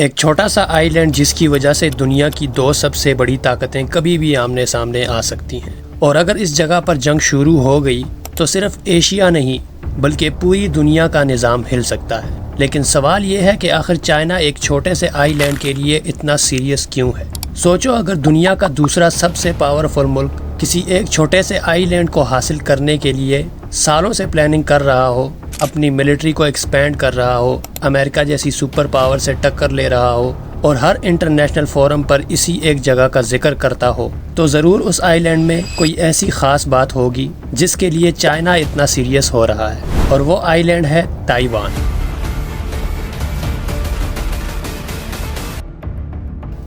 ایک چھوٹا سا آئی لینڈ جس کی وجہ سے دنیا کی دو سب سے بڑی طاقتیں کبھی بھی آمنے سامنے آ سکتی ہیں، اور اگر اس جگہ پر جنگ شروع ہو گئی تو صرف ایشیا نہیں بلکہ پوری دنیا کا نظام ہل سکتا ہے۔ لیکن سوال یہ ہے کہ آخر چائنا ایک چھوٹے سے آئی لینڈ کے لیے اتنا سیریس کیوں ہے؟ سوچو، اگر دنیا کا دوسرا سب سے پاورفل ملک کسی ایک چھوٹے سے آئی لینڈ کو حاصل کرنے کے لیے سالوں سے پلاننگ کر رہا ہو، اپنی ملٹری کو ایکسپینڈ کر رہا ہو، امریکہ جیسی سپر پاور سے ٹکر لے رہا ہو اور ہر انٹرنیشنل فورم پر اسی ایک جگہ کا ذکر کرتا ہو، تو ضرور اس آئی لینڈ میں کوئی ایسی خاص بات ہوگی جس کے لیے چائنا اتنا سیریس ہو رہا ہے، اور وہ آئی لینڈ ہے تائیوان۔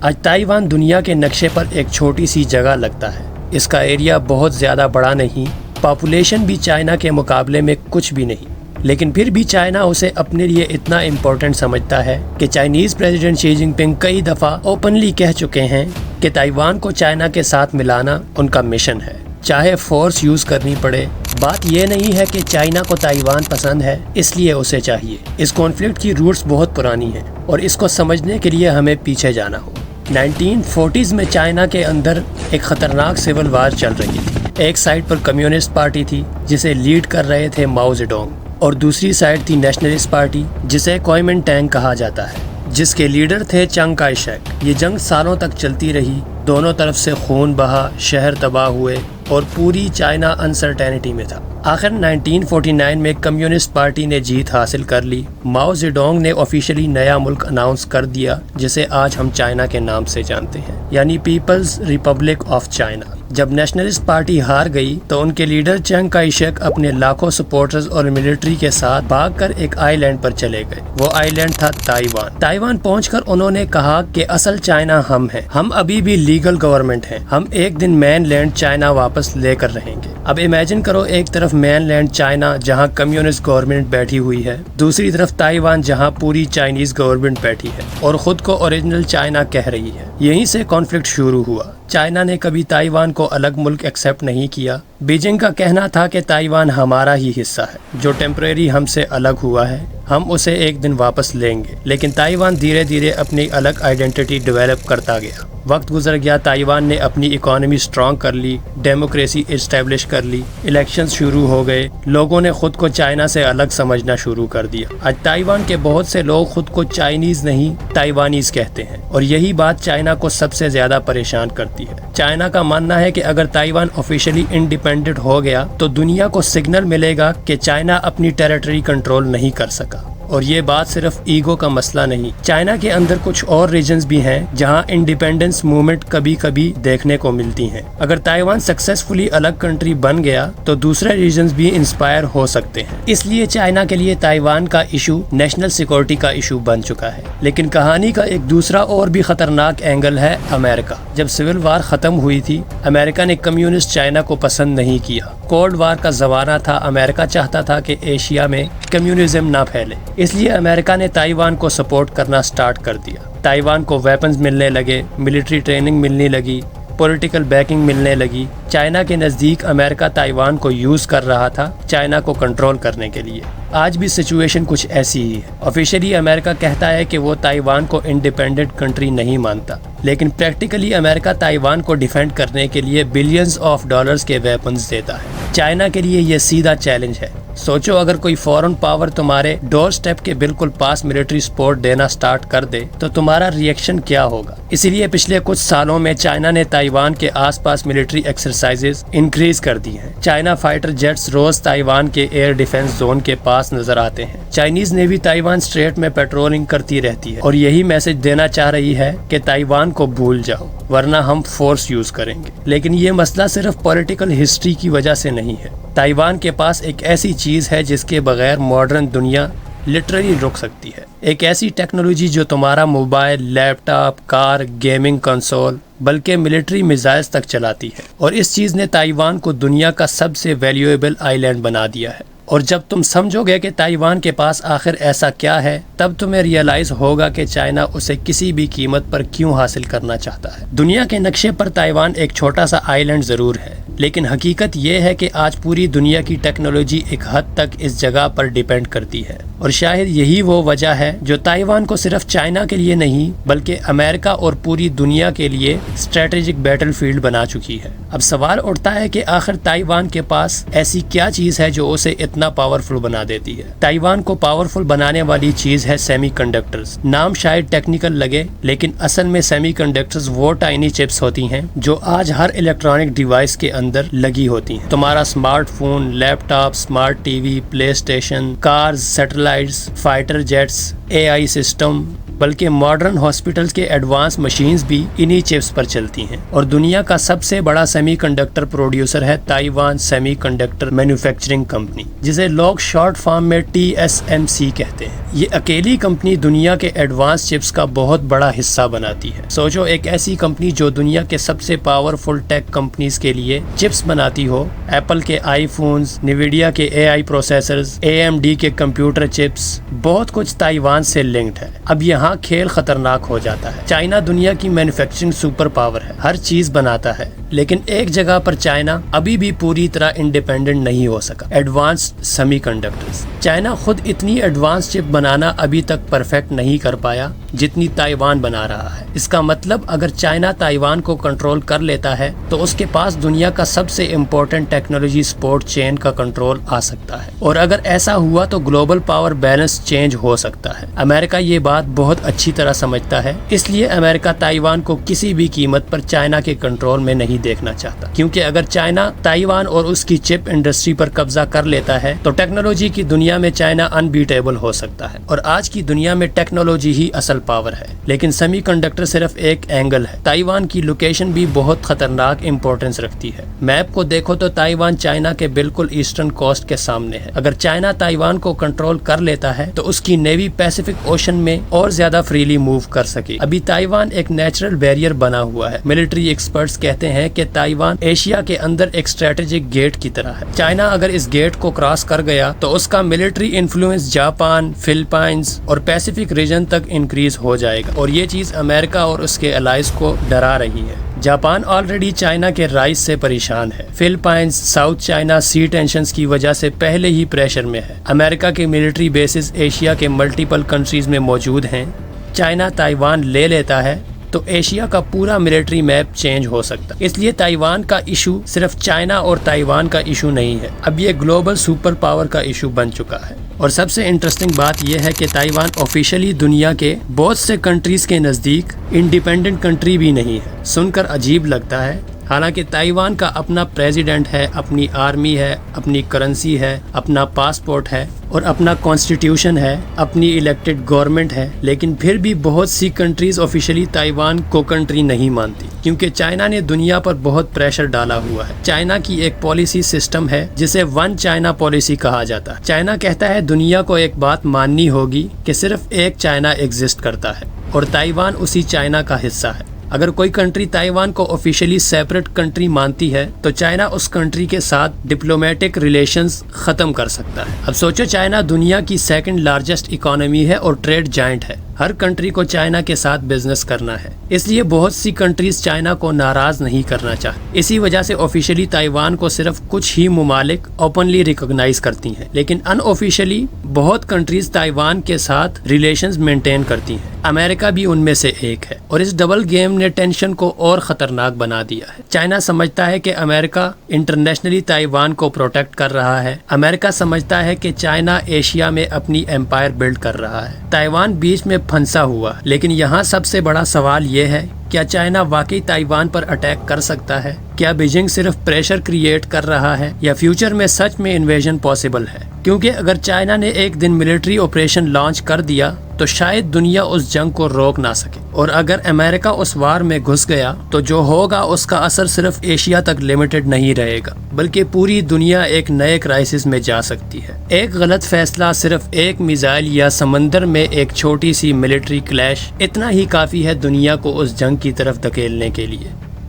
آج تائیوان دنیا کے نقشے پر ایک چھوٹی سی جگہ لگتا ہے۔ اس کا ایریا بہت زیادہ بڑا نہیں، پاپولیشن بھی چائنا کے مقابلے میں کچھ بھی نہیں، لیکن پھر بھی چائنا اسے اپنے لیے اتنا امپورٹنٹ سمجھتا ہے کہ چائنیز پریزیڈنٹ شی جن پنگ کئی دفعہ اوپنلی کہہ چکے ہیں کہ تائیوان کو چائنا کے ساتھ ملانا ان کا مشن ہے، چاہے فورس یوز کرنی پڑے۔ بات یہ نہیں ہے کہ چائنا کو تائیوان پسند ہے اس لیے اسے چاہیے۔ اس کانفلکٹ کی روٹس بہت پرانی ہیں، اور اس کو سمجھنے کے لیے ہمیں پیچھے جانا ہوگا۔ 1940s میں چائنا کے اندر ایک خطرناک سول وار چل رہی تھی۔ ایک سائڈ پر کمیونسٹ پارٹی تھی جسے لیڈ کر رہے تھے ماؤ زیڈونگ، اور دوسری سائڈ تھی نیشنلسٹ پارٹی جسے کوئمن ٹینگ کہا جاتا ہے، جس کے لیڈر تھے چنگ کائی شیک۔ یہ جنگ سالوں تک چلتی رہی، دونوں طرف سے خون بہا، شہر تباہ ہوئے، اور پوری چائنا انسرٹینٹی میں تھا۔ آخر 1949 میں کمیونسٹ پارٹی نے جیت حاصل کر لی۔ ماؤ زیڈونگ نے آفیشلی نیا ملک اناؤنس کر دیا جسے آج ہم چائنا کے نام سے جانتے ہیں، یعنی پیپلز ریپبلک آف چائنا۔ جب نیشنلسٹ پارٹی ہار گئی تو ان کے لیڈر چنگ کائی شیک اپنے لاکھوں سپورٹرز اور ملٹری کے ساتھ بھاگ کر ایک آئی لینڈ پر چلے گئے۔ وہ آئی لینڈ تھا تائیوان۔ تائیوان پہنچ کر انہوں نے کہا کہ اصل چائنا ہم ہیں، ہم ابھی بھی لیگل گورنمنٹ ہیں، ہم ایک دن مین لینڈ چائنا واپس لے کر رہیں گے۔ اب امیجن کرو، ایک طرف مین لینڈ چائنا جہاں کمیونسٹ گورنمنٹ بیٹھی ہوئی ہے، دوسری طرف تائیوان جہاں پوری چائنیز گورنمنٹ بیٹھی ہے اور خود کو اوریجنل چائنا کہہ رہی ہے۔ یہیں سے کانفلکٹ شروع ہوا۔ چائنا نے کبھی تائیوان کو الگ ملک ایکسیپٹ نہیں کیا۔ بیجنگ کا کہنا تھا کہ تائیوان ہمارا ہی حصہ ہے، جو ٹیمپریری ہم سے الگ ہوا ہے، ہم اسے ایک دن واپس لیں گے۔ لیکن تائیوان دھیرے دھیرے اپنی الگ آئیڈینٹی ڈیولپ کرتا گیا۔ وقت گزر گیا، تائیوان نے اپنی اکانومی سٹرانگ کر لی، ڈیموکریسی اسٹیبلش کر لی، الیکشنز شروع ہو گئے، لوگوں نے خود کو چائنا سے الگ سمجھنا شروع کر دیا۔ آج تائیوان کے بہت سے لوگ خود کو چائنیز نہیں تائیوانیز کہتے ہیں، اور یہی بات چائنا کو سب سے زیادہ پریشان کرتی ہے۔ چائنا کا ماننا ہے کہ اگر تائیوان آفیشلی انڈیپینڈنٹ ہو گیا تو دنیا کو سگنل ملے گا کہ چائنا اپنی ٹیریٹری کنٹرول نہیں کر سکا۔ اور یہ بات صرف ایگو کا مسئلہ نہیں، چائنا کے اندر کچھ اور ریجنز بھی ہیں جہاں انڈیپینڈنس موومنٹ کبھی کبھی دیکھنے کو ملتی ہیں۔ اگر تائیوان سکسیسفلی الگ کنٹری بن گیا تو دوسرے ریجنز بھی انسپائر ہو سکتے ہیں۔ اس لیے چائنا کے لیے تائیوان کا ایشو نیشنل سیکورٹی کا ایشو بن چکا ہے۔ لیکن کہانی کا ایک دوسرا اور بھی خطرناک اینگل ہے امریکہ۔ جب سول وار ختم ہوئی تھی، امریکہ نے کمیونسٹ چائنا کو پسند نہیں کیا۔ کولڈ وار کا زمانہ تھا، امریکہ چاہتا تھا کہ ایشیا میں کمیونزم نہ پھیلے، اس لیے امریکہ نے تائیوان کو سپورٹ کرنا سٹارٹ کر دیا۔ تائیوان کو ویپنز ملنے لگے، ملٹری ٹریننگ ملنے لگی، پولیٹیکل بیکنگ ملنے لگی۔ چائنا کے نزدیک امریکہ تائیوان کو یوز کر رہا تھا چائنا کو کنٹرول کرنے کے لیے۔ آج بھی سچویشن کچھ ایسی ہی ہے۔ آفیشلی امریکہ کہتا ہے کہ وہ تائیوان کو انڈیپینڈنٹ کنٹری نہیں مانتا، لیکن پریکٹیکلی امریکہ تائیوان کو ڈیفینڈ کرنے کے لیے بلینز آف ڈالرز کے ویپنز دیتا ہے۔ چائنا کے لیے یہ سیدھا چیلنج ہے۔ سوچو، اگر کوئی فورن پاور تمہارے ڈور سٹیپ کے بالکل پاس ملٹری سپورٹ دینا سٹارٹ کر دے تو تمہارا ریئیکشن کیا ہوگا؟ اسی لیے پچھلے کچھ سالوں میں چائنا نے تائیوان کے آس پاس ملٹری ایکسرسائزز انکریز کر دی ہیں۔ چائنا فائٹر جیٹس روز تائیوان کے ایئر ڈیفنس زون کے پاس نظر آتے ہیں۔ چائنیز نیوی تائیوان اسٹریٹ میں پیٹرولنگ کرتی رہتی ہے اور یہی میسج دینا چاہ رہی ہے کہ تائیوان کو بھول جاؤ ورنہ ہم فورس یوز کریں گے۔ لیکن یہ مسئلہ صرف پولیٹیکل ہسٹری کی وجہ سے نہیں ہے۔ تائیوان کے پاس ایک ایسی چیز ہے جس کے بغیر ماڈرن دنیا لٹرلی رک سکتی ہے۔ ایک ایسی ٹیکنالوجی جو تمہارا موبائل، لیپ ٹاپ، کار، گیمنگ کنسول بلکہ ملٹری میزائلز تک چلاتی ہے، اور اس چیز نے تائیوان کو دنیا کا سب سے ویلیویبل آئی لینڈ بنا دیا ہے۔ اور جب تم سمجھو گے کہ تائیوان کے پاس آخر ایسا کیا ہے، تب تمہیں ریئلائز ہوگا کہ چائنا اسے کسی بھی قیمت پر کیوں حاصل کرنا چاہتا ہے۔ دنیا کے نقشے پر تائیوان ایک چھوٹا سا آئی لینڈ ضرور ہے، لیکن حقیقت یہ ہے کہ آج پوری دنیا کی ٹیکنالوجی ایک حد تک اس جگہ پر ڈیپینڈ کرتی ہے، اور شاید یہی وہ وجہ ہے جو تائیوان کو صرف چائنا کے لیے نہیں بلکہ امریکہ اور پوری دنیا کے لیے اسٹریٹجک بیٹل فیلڈ بنا چکی ہے۔ اب سوال اٹھتا ہے کہ آخر تائیوان کے پاس ایسی کیا چیز ہے جو اسے اتنا پاورفل بنا دیتی ہے؟ تائیوان کو پاورفل بنانے والی چیز ہے سیمی کنڈکٹرز۔ نام شاید ٹیکنیکل لگے لیکن اصل میں سیمی کنڈکٹرز وہ ٹائنی چپس ہوتی ہیں جو آج ہر الیکٹرانک ڈیوائس کے اندر لگی ہوتی ہیں۔ تمہارا smartphone, laptop, smart TV, PlayStation, cars, satellites, fighter jets, A I system, بلکہ ماڈرن ہاسپٹلز کے ایڈوانس مشینز بھی انہی چپس پر چلتی ہیں۔ اور دنیا کا سب سے بڑا سیمی کنڈکٹر پروڈیوسر ہے Taiwan semi conductor manufacturing company, جسے لوگ شارٹ فارم میں TSMC کہتے ہیں۔ یہ اکیلی کمپنی دنیا کے ایڈوانس چپس کا بہت بڑا حصہ بناتی ہے۔ سوچو، ایک ایسی کمپنی جو دنیا کے سب سے پاورفل ٹیک کمپنیز کے لیے چپس بناتی ہو، ایپل کے آئی فونز، نیویڈیا کے AI پروسیسرز، AMD کے کمپیوٹر چپس، بہت کچھ تائیوان سے لنکڈ ہے۔ اب یہاں کھیل خطرناک ہو جاتا ہے۔ چائنا دنیا کی مینوفیکچرنگ سپر پاور ہے، ہر چیز بناتا ہے، لیکن ایک جگہ پر چائنا ابھی بھی پوری طرح انڈیپینڈنٹ نہیں ہو سکا: ایڈوانسڈ سیمی کنڈکٹرز۔ چائنا خود اتنی ایڈوانس چپ بنانا ابھی تک پرفیکٹ نہیں کر پایا جتنی تائیوان بنا رہا ہے۔ اس کا مطلب اگر چائنا تائیوان کو کنٹرول کر لیتا ہے تو اس کے پاس دنیا کا سب سے امپورٹنٹ ٹیکنالوجی سپورٹ چین کا کنٹرول آ سکتا ہے، اور اگر ایسا ہوا تو گلوبل پاور بیلنس چینج ہو سکتا ہے۔ امریکہ یہ بات بہت اچھی طرح سمجھتا ہے، اس لیے امریکہ تائیوان کو کسی بھی قیمت پر چائنا کے کنٹرول میں نہیں دیکھنا چاہتا، کیونکہ اگر چائنا تائیوان اور اس کی چپ انڈسٹری پر قبضہ کر لیتا ہے تو ٹیکنالوجی کی دنیا میں چائنا انبیٹیبل ہو سکتا ہے۔ اور آج کی دنیا میں ٹیکنالوجی ہی اصل پاور ہے، لیکن سیمی کنڈکٹر صرف ایک اینگل ہے۔ تائیوان کی لوکیشن بھی بہت خطرناک امپورٹنس رکھتی ہے۔ میپ کو دیکھو تو تائیوان چائنا کے بالکل ایسٹرن کوسٹ کے سامنے ہے۔ اگر چائنا تائیوان کو کنٹرول کر لیتا ہے تو اس کی نیوی پیسیفک اوشن میں اور زیادہ فریلی موو کر سکے۔ ابھی تائیوان ایک نیچرل بیریئر بنا ہوا ہے۔ ملٹری ایکسپرٹس کہتے ہیں کہ تائیوان ایشیا کے اندر ایک اسٹریٹجک گیٹ کی طرح ہے۔ چائنا اگر اس گیٹ کو کراس کر گیا تو اس کا ملٹری انفلوئنس جاپان، فلپائنز اور پیسیفک ریجن تک انکریز ہو جائے گا، اور یہ چیز امریکہ اور اس کے الائز کو ڈرا رہی ہے۔ جاپان آلریڈی چائنا کے رائز سے پریشان ہے۔ Philippines south China Sea tensions کی وجہ سے پہلے ہی پریشر میں ہے۔ امریکہ کے ملٹری بیسز ایشیا کے ملٹیپل کنٹریز میں موجود ہیں۔ چائنا تائیوان لے لیتا ہے تو ایشیا کا پورا ملٹری میپ چینج ہو سکتا ہے۔ اس لیے تائیوان کا ایشو صرف چائنا اور تائیوان کا ایشو نہیں ہے، اب یہ گلوبل سپر پاور کا ایشو بن چکا ہے۔ اور سب سے انٹرسٹنگ بات یہ ہے کہ تائیوان آفیشلی دنیا کے بہت سے کنٹریز کے نزدیک انڈیپینڈنٹ کنٹری بھی نہیں ہے۔ سن کر عجیب لگتا ہے، حالانکہ تائیوان کا اپنا پریزیڈنٹ ہے، اپنی آرمی ہے، اپنی کرنسی ہے، اپنا پاسپورٹ ہے اور اپنا کانسٹیٹیوشن ہے، اپنی الیکٹڈ گورنمنٹ ہے، لیکن پھر بھی بہت سی کنٹریز آفیشلی تائیوان کو کنٹری نہیں مانتی، کیونکہ چائنا نے دنیا پر بہت پریشر ڈالا ہوا ہے۔ چائنا کی ایک پالیسی سسٹم ہے جسے ون چائنا پالیسی کہا جاتا ہے۔ چائنا کہتا ہے دنیا کو ایک بات ماننی ہوگی کہ صرف ایک چائنا ایگزسٹ کرتا ہے اور تائیوان اسی چائنا کا حصہ ہے۔ اگر کوئی کنٹری تائیوان کو آفیشلی سیپریٹ کنٹری مانتی ہے تو چائنا اس کنٹری کے ساتھ ڈپلومیٹک ریلیشنز ختم کر سکتا ہے۔ اب سوچو، چائنا دنیا کی سیکنڈ لارجسٹ اکانومی ہے اور ٹریڈ جائنٹ ہے۔ ہر کنٹری کو چائنا کے ساتھ بزنس کرنا ہے، اس لیے بہت سی کنٹریز چائنا کو ناراض نہیں کرنا چاہتی۔ اسی وجہ سے آفیشلی تائیوان کو صرف کچھ ہی ممالک اوپنلی ریکگنائز کرتی ہیں، لیکن ان آفیشلی بہت کنٹریز تائیوان کے ساتھ ریلیشنز مینٹین کرتی ہیں۔ امریکہ بھی ان میں سے ایک ہے، اور اس ڈبل گیم نے ٹینشن کو اور خطرناک بنا دیا ہے۔ چائنا سمجھتا ہے کہ امریکہ انٹرنیشنلی تائیوان کو پروٹیکٹ کر رہا ہے۔ امریکہ سمجھتا ہے کہ چائنا ایشیا میں اپنی ایمپائر بلڈ کر رہا ہے۔ تائیوان بیچ میں پھنسا ہوا، لیکن یہاں سب سے بڑا سوال یہ ہے، کیا چائنا واقعی تائیوان پر اٹیک کر سکتا ہے؟ کیا بیجنگ صرف پریشر کریٹ کر رہا ہے یا فیوچر میں سچ میں انویژن پاسبل ہے؟ کیونکہ اگر چائنا نے ایک دن ملٹری آپریشن لانچ کر دیا تو شاید دنیا اس جنگ کو روک نہ سکے، اور اگر امریکہ اس وار میں گھس گیا تو جو ہوگا اس کا اثر صرف ایشیا تک لمیٹڈ نہیں رہے گا، بلکہ پوری دنیا ایک نئے کرائسس میں جا سکتی ہے۔ ایک غلط فیصلہ، صرف ایک میزائل یا سمندر میں ایک چھوٹی سی ملٹری کلیش، اتنا ہی کافی ہے دنیا کو اس جنگ کی طرف دھکیلنے کے لیے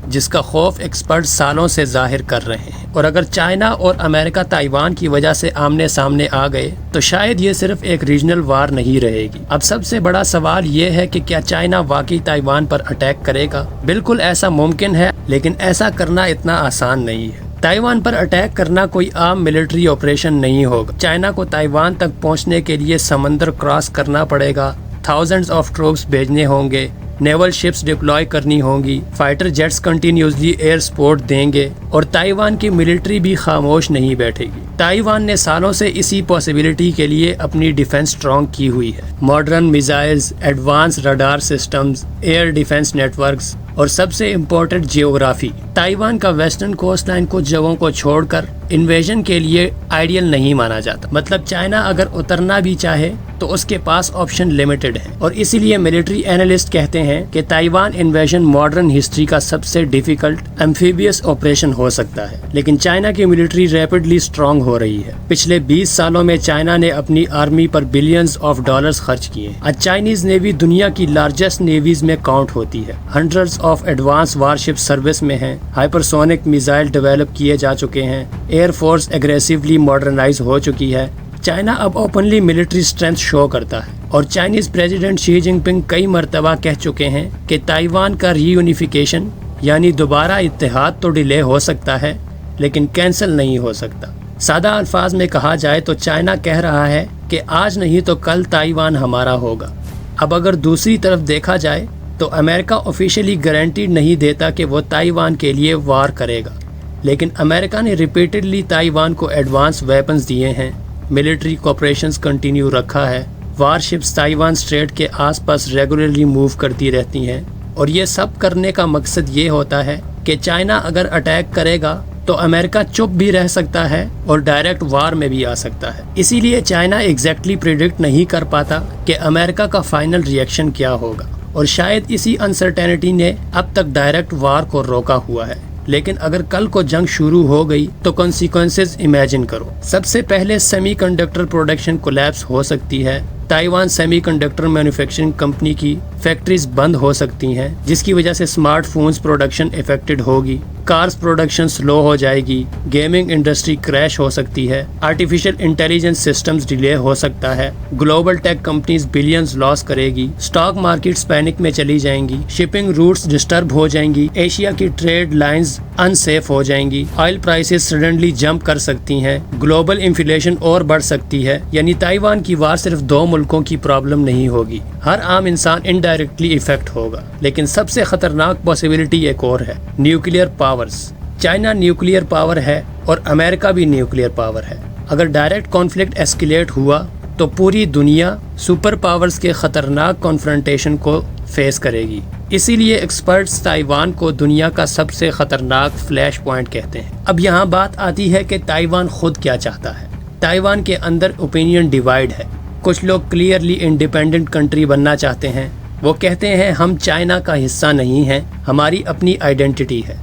جس کا خوف ایکسپرٹ سالوں سے ظاہر کر رہے ہیں۔ اور اگر چائنا اور امریکہ تائیوان کی وجہ سے آمنے سامنے آ گئے تو شاید یہ صرف ایک ریجنل وار نہیں رہے گی۔ اب سب سے بڑا سوال یہ ہے کہ کیا چائنا واقعی تائیوان پر اٹیک کرے گا؟ بالکل ایسا ممکن ہے، لیکن ایسا کرنا اتنا آسان نہیں ہے۔ تائیوان پر اٹیک کرنا کوئی عام ملٹری آپریشن نہیں ہوگا۔ چائنا کو تائیوان تک پہنچنے کے لیے سمندر کراس کرنا پڑے گا، تھاؤزنڈز آف ٹروپس بھیجنے ہوں گے، نیول شپس ڈپلوائے کرنی ہوں گی، fighter jets continuously air support دیں گے، اور تائیوان کی ملٹری بھی خاموش نہیں بیٹھے گی۔ تائیوان نے سالوں سے اسی پاسبلٹی کے لیے اپنی ڈیفنس سٹرونگ کی ہوئی ہے۔ Modern missiles, advance radar systems, air defence network, اور سب سے امپورٹنٹ جیوگرافی۔ تائیوان کا ویسٹرن کوسٹ لائن کچھ جگہوں کو چھوڑ کر انویژن کے لیے آئیڈیل نہیں مانا جاتا۔ مطلب چائنا اگر اترنا بھی چاہے تو اس کے پاس آپشن لمیٹڈ ہے، اور اسی لیے ملٹری اینالسٹ کہتے ہیں کہ تائیوان انویژن ماڈرن ہسٹری کا سب سے ڈیفیکلٹ ایمفیبیس آپریشن ہو سکتا ہے۔ لیکن چائنا کی ملٹری ریپڈلی سٹرونگ ہو رہی ہے۔ پچھلے 20 سالوں میں چائنا نے اپنی army per billions of dollars خرچ کیے۔ آج چائنیز نیوی دنیا کی لارجسٹ نیویز میں کاؤنٹ ہوتی ہے۔ Hundreds of advance worship service میں ہیں، ہائپرسونک میزائل ڈیولپ کیے جا چکے ہیں، ایئر فورس ایگریسولی ماڈرنائز ہو چکی ہے۔ چائنا اب اوپنلی ملٹری اسٹرینتھ شو کرتا ہے، اور چائنیز پریزیڈنٹ شی جن پنگ کئی مرتبہ کہہ چکے ہیں کہ تائیوان کا ری یونیفیکیشن یعنی دوبارہ اتحاد تو ڈیلے ہو سکتا ہے لیکن کینسل نہیں ہو سکتا۔ سادہ الفاظ میں کہا جائے تو چائنا کہہ رہا ہے کہ آج نہیں تو کل تائیوان ہمارا ہوگا۔ اب اگر دوسری طرف دیکھا جائے تو امریکہ آفیشیلی گارنٹی نہیں دیتا کہ وہ تائیوان کے لیے وار کرے گا، لیکن امریکہ نے ریپیٹڈلی تائیوان کو ایڈوانس ویپنز دیے ہیں، ملٹری کوپریشنز کنٹینیو رکھا ہے، وار شپس تائیوان اسٹریٹ کے آس پاس ریگولرلی موو کرتی رہتی ہیں، اور یہ سب کرنے کا مقصد یہ ہوتا ہے کہ چائنا اگر اٹیک کرے گا تو امریکہ چپ بھی رہ سکتا ہے اور ڈائریکٹ وار میں بھی آ سکتا ہے۔ اسی لیے چائنا ایگزیکٹلی پریڈکٹ نہیں کر پاتا کہ امریکہ کا فائنل ریئیکشن کیا ہوگا، اور شاید اسی انسرٹینٹی نے اب تک ڈائریکٹ وار کو روکا ہوا ہے۔ لیکن اگر کل کو جنگ شروع ہو گئی تو کنسیکوینسز امیجن کرو۔ سب سے پہلے سیمی کنڈکٹر پروڈکشن کولیپس ہو سکتی ہے، Taiwan semi conductor manufacturing company کی فیکٹریز بند ہو سکتی ہیں، جس کی وجہ سے اسمارٹ فونز پروڈکشن افیکٹڈ ہوگی، کارز پروڈکشن سلو ہو جائے گی، گیمنگ انڈسٹری کریش ہو سکتی ہے، آرٹیفیشل انٹیلیجنس سسٹمز ڈیلے ہو سکتا ہے، گلوبل ٹیک کمپنیز بلینز لاس کرے گی، اسٹاک مارکیٹس پینک میں چلی جائیں گی، شپنگ روٹس ڈسٹرب ہو جائیں گی، ایشیا کی ٹریڈ لائنز ان سیف ہو جائیں گی، آئل پرائسز سڈنلی جمپ کر سکتی ہیں، گلوبل انفلیشن اور بڑھ سکتی ہے۔ یعنی تائیوان کی وار صرف دو ملکوں کی پرابلم نہیں ہوگی، ہر عام انسان انڈائریکٹلی افیکٹ ہوگا۔ لیکن سب سے خطرناک پاسبلٹی ایک اور ہے، nuclear powers. China nuclear power ہے اور امریکہ بھی نیوکلیئر پاور ہے۔ اگر ڈائریکٹ کانفلکٹ ایسکیلیٹ ہوا تو پوری دنیا سپر پاورز کے خطرناک کنفرنٹیشن کو فیس کرے گی۔ اسی لیے ایکسپرٹس تائیوان کو دنیا کا سب سے خطرناک فلیش پوائنٹ کہتے ہیں۔ اب یہاں بات آتی ہے کہ تائیوان خود کیا چاہتا ہے۔ تائیوان کے اندر اوپینین ڈیوائیڈ ہے۔ کچھ لوگ کلیئرلی انڈیپینڈنٹ کنٹری بننا چاہتے ہیں، وہ کہتے ہیں ہم چائنا کا حصہ نہیں ہیں، ہماری اپنی آئیڈینٹی ہے،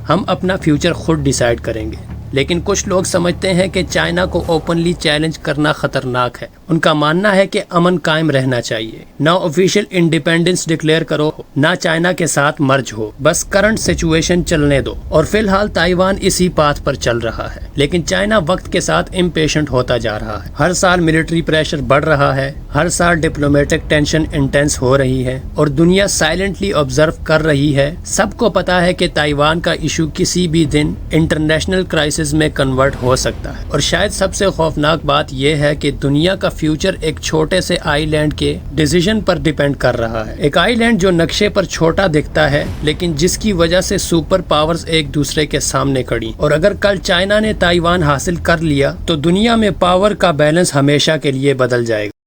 ہم اپنا فیوچر خود ڈیسائیڈ کریں گے۔ لیکن کچھ لوگ سمجھتے ہیں کہ چائنا کو اوپنلی چیلنج کرنا خطرناک ہے۔ ان کا ماننا ہے کہ امن قائم رہنا چاہیے، نہ آفیشیل انڈیپینڈنس ڈکلیئر کرو، نہ چائنا کے ساتھ مرج ہو، بس کرنٹ سچویشن چلنے دو۔ اور فی الحال تائیوان اسی پاتھ پر چل رہا ہے، لیکن چائنا وقت کے ساتھ امپیشنٹ ہوتا جا رہا ہے۔ ہر سال ملٹری پریشر بڑھ رہا ہے، ہر سال ڈپلومیٹک ٹینشن انٹینس ہو رہی ہے، اور دنیا سائلنٹلی آبزرو کر رہی ہے۔ سب کو پتا ہے کہ تائیوان کا ایشو کسی بھی دن انٹرنیشنل کرائسس میں کنورٹ ہو سکتا ہے۔ اور شاید سب سے خوفناک بات یہ ہے کہ دنیا کا فیوچر ایک چھوٹے سے آئی لینڈ کے ڈیسیژن پر ڈیپینڈ کر رہا ہے۔ ایک آئی لینڈ جو نقشے پر چھوٹا دکھتا ہے لیکن جس کی وجہ سے سپر پاورز ایک دوسرے کے سامنے کھڑی، اور اگر کل چائنا نے تائیوان حاصل کر لیا تو دنیا میں پاور کا بیلنس ہمیشہ کے لیے بدل جائے گا۔